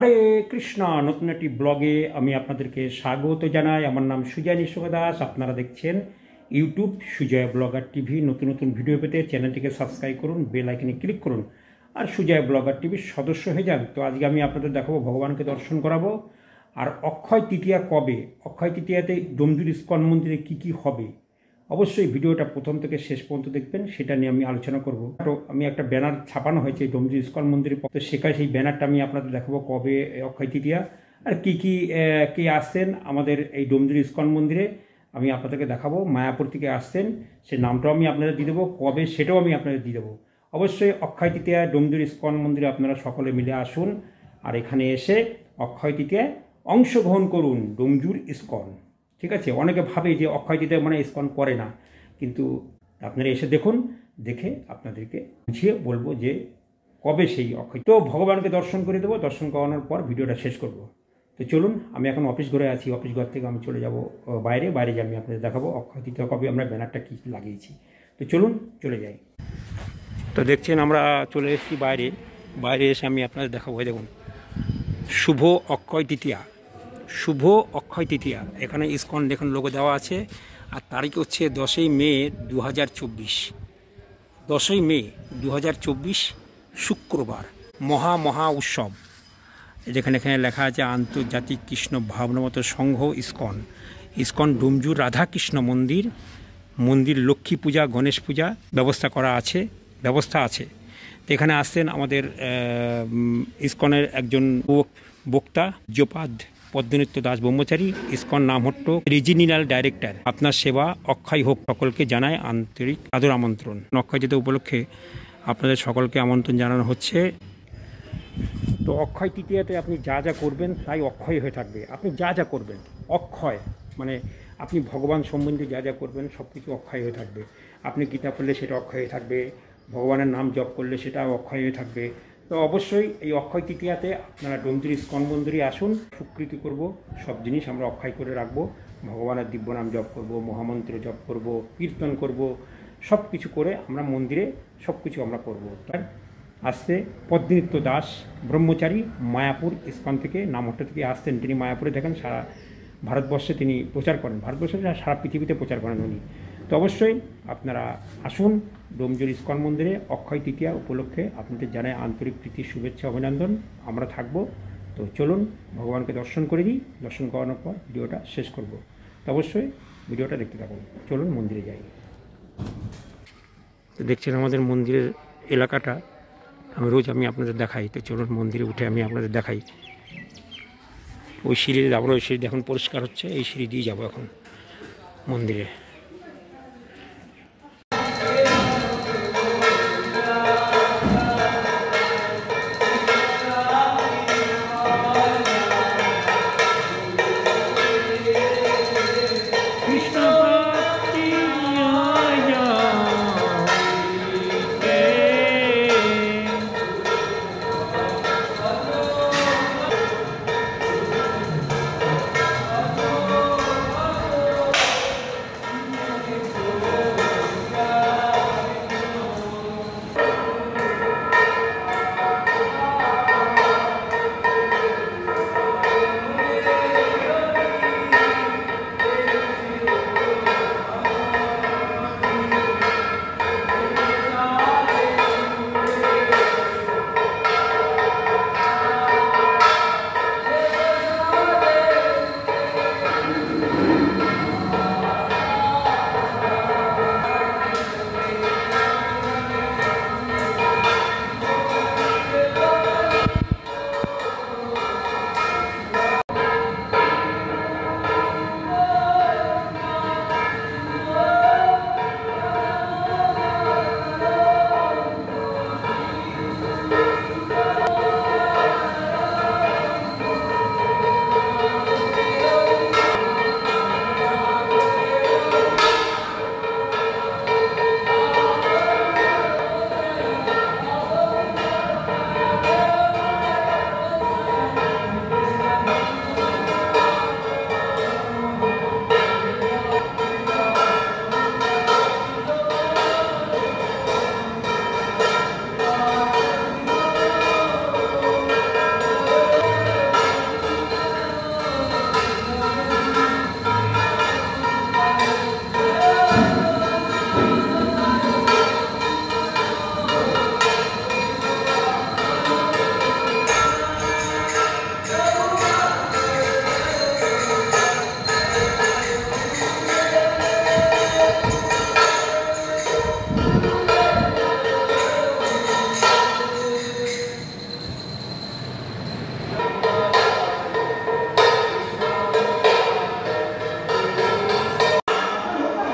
হরে কৃষ্ণ, নতুন একটি ব্লগে আমি আপনাদেরকে স্বাগত জানাই। আমার নাম সুজয় নিঃসঙ্গ দাস। আপনারা দেখছেন ইউটিউব সুজয় ব্লগার টিভি। নতুন নতুন ভিডিও পেতে চ্যানেলটিকে সাবস্ক্রাইব করুন, বেল আইকনে ক্লিক করুন আর সুজয় ব্লগার টিভির সদস্য হয়ে যান। তো আজকে আমি আপনাদের দেখাবো, ভগবানকে দর্শন করাবো। আর অক্ষয় তৃতীয়া কবে, অক্ষয় তৃতীয়াতে ডোমজুর ইস্কন মন্দিরে কী কী হবে, অবশ্যই ভিডিওটা প্রথম থেকে শেষ পর্যন্ত দেখবেন, সেটা নিয়ে আমি আলোচনা করব। তো আমি একটা ব্যানার ছাপানো হয়েছে ডোমজুর ইস্কন মন্দিরের পক্ষে, সেখানে সেই ব্যানারটা আমি আপনাদের দেখাবো কবে অক্ষয় তৃতীয়া আর কী কী কে আসছেন আমাদের এই ডোমজুর ইস্কন মন্দিরে আমি আপনাদেরকে দেখাবো। মায়াপুর থেকে আসছেন, সে নামটাও আমি আপনাদের দিয়ে দেবো, কবে সেটাও আমি আপনাদের দিয়ে দেবো। অবশ্যই অক্ষয় তৃতীয়া ডোমজুর ইস্কন মন্দিরে আপনারা সকলে মিলে আসুন আর এখানে এসে অক্ষয় তৃতীয়ায় অংশগ্রহণ করুন ডোমজুর ইস্কন। ঠিক আছে, অনেকে ভাবে যে অক্ষয় তৃতীয়া মানে ইস্কন করে না, কিন্তু আপনারা এসে দেখুন, দেখে আপনাদেরকে বুঝিয়ে বলবো যে কবে সেই অক্ষয়। তো ভগবানকে দর্শন করে দেবো, দর্শন করানোর পর ভিডিওটা শেষ করব। তো চলুন, আমি এখন অফিস ঘরে আছি, অফিস ঘর থেকে আমি চলে যাব বাইরে গিয়ে আমি আপনাদের দেখাবো অক্ষয় তৃতীয়া কবে, আমরা ব্যানারটা কী লাগিয়েছি। তো চলুন চলে যাই। তো দেখছেন আমরা চলে এসেছি বাইরে এসে আমি আপনাদের দেখাবো। দেখুন, শুভ অক্ষয় তৃতীয়া, শুভ অক্ষয় তৃতীয়া। এখানে ইস্কন দেখুন লোগো দেওয়া আছে, আর তারিখ হচ্ছে 10ই মে 2024, 10ই মে 2024 শুক্রবার, মহা উৎসব। যেখানে এখানে লেখা আছে আন্তর্জাতিক কৃষ্ণ ভাবনামত সংঘ ইস্কন, ইস্কন ডোমজুর রাধাকৃষ্ণ মন্দির লক্ষ্মী পূজা, গণেশ পূজা ব্যবস্থা আছে। তো এখানে আসছেন আমাদের ইস্কনের একজন বক্তা যোপাদ পদ্মনিত্য দাস ব্রহ্মচারী, ইস্কন নামহট্ট রিজিনাল ডাইরেক্টর। আপনার সেবা অক্ষয় হোক, সকলকে জানায় আন্তরিক আদর আমন্ত্রণ। অক্ষয় তৃতীয়া উপলক্ষে আপনাদের সকলকে আমন্ত্রণ জানানো হচ্ছে। তো অক্ষয় তৃতীয়াতে আপনি যা যা করবেন তাই অক্ষয় হয়ে থাকবে। আপনি যা যা করবেন অক্ষয়, মানে আপনি ভগবান সম্বন্ধে যা যা করবেন সব কিছু অক্ষয় হয়ে থাকবে। আপনি গীতা পড়লে সেটা অক্ষয় হয়ে থাকবে, ভগবানের নাম জপ করলে সেটাও অক্ষয় হয়ে থাকবে। তো অবশ্যই এই অক্ষয় তৃতীয়াতে আপনারা ডোমজুর ইস্কন মন্দিরে আসুন, স্বীকৃতি করব, সব জিনিস আমরা অক্ষয় করে রাখবো। ভগবানের দিব্য নাম জপ করব, মহামন্ত্র জপ করব, কীর্তন করব, সব কিছু করে আমরা মন্দিরে সব কিছু আমরা করবো। তার আসছে পদ্মনিত্য দাস ব্রহ্মচারী, মায়াপুর ইস্কন থেকে, নামহট্ট থেকে আসছেন। তিনি মায়াপুরে দেখেন সারা ভারতবর্ষে তিনি প্রচার করেন, ভারতবর্ষে সারা পৃথিবীতে প্রচার করেন উনি। তো অবশ্যই আপনারা আসুন ডোমজুর ইস্কন মন্দিরে অক্ষয় তৃতীয়া উপলক্ষে। আপনাদের জানাই আন্তরিক প্রীতি, শুভেচ্ছা, অভিনন্দন। আমরা থাকবো। তো চলুন ভগবানকে দর্শন করে দিই, দর্শন করানোর পর ভিডিওটা শেষ করব। তো অবশ্যই ভিডিওটা দেখতে থাকুন। চলুন মন্দিরে যাই। তো দেখছেন আমাদের মন্দিরের এলাকাটা আমি আপনাদের দেখাই। তো চলুন মন্দিরে উঠে আমি আপনাদের দেখাই। ওই সিঁড়ি যাবো, ওই সিঁড়ি এখন পরিষ্কার হচ্ছে, এই সিঁড়ি দিয়ে যাবো এখন মন্দিরে।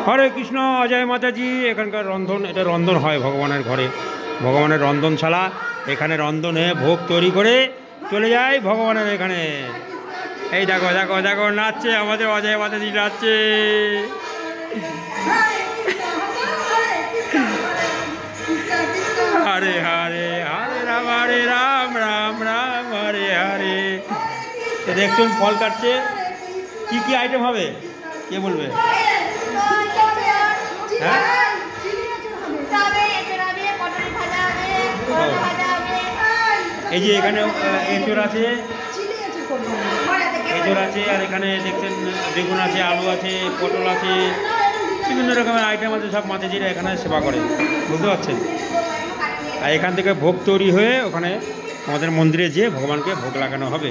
হরে কৃষ্ণ, জয় মাতাজি। এখানকার রন্ধন, এটা রন্ধন হয় ভগবানের ঘরে, ভগবানের রন্ধনশালা। এখানে রন্ধনে ভোগ তৈরি করে চলে যায় ভগবানের এখানে। এই দেখো দেখো দেখো, নাচছে আমাদের অজয় মাতাজি, নাচছে। হরে হরে হরে রাম, হরে রাম রাম রাম হরে হরে। দেখছেন ফল কাটছে, কি কি আইটেম হবে কে বলবে? হ্যাঁ, এই যে এখানে এঁচড় আছে, এঁচড় আছে, আর এখানে দেখছেন বেগুন আছে, আলু আছে, পটল আছে, বিভিন্ন রকমের আইটেম আছে। সব মাতাজিরা এখানে সেবা করে, বুঝতে পারছেন? আর এখান থেকে ভোগ তৈরি হয়ে ওখানে আমাদের মন্দিরে যেয়ে ভগবানকে ভোগ লাগানো হবে।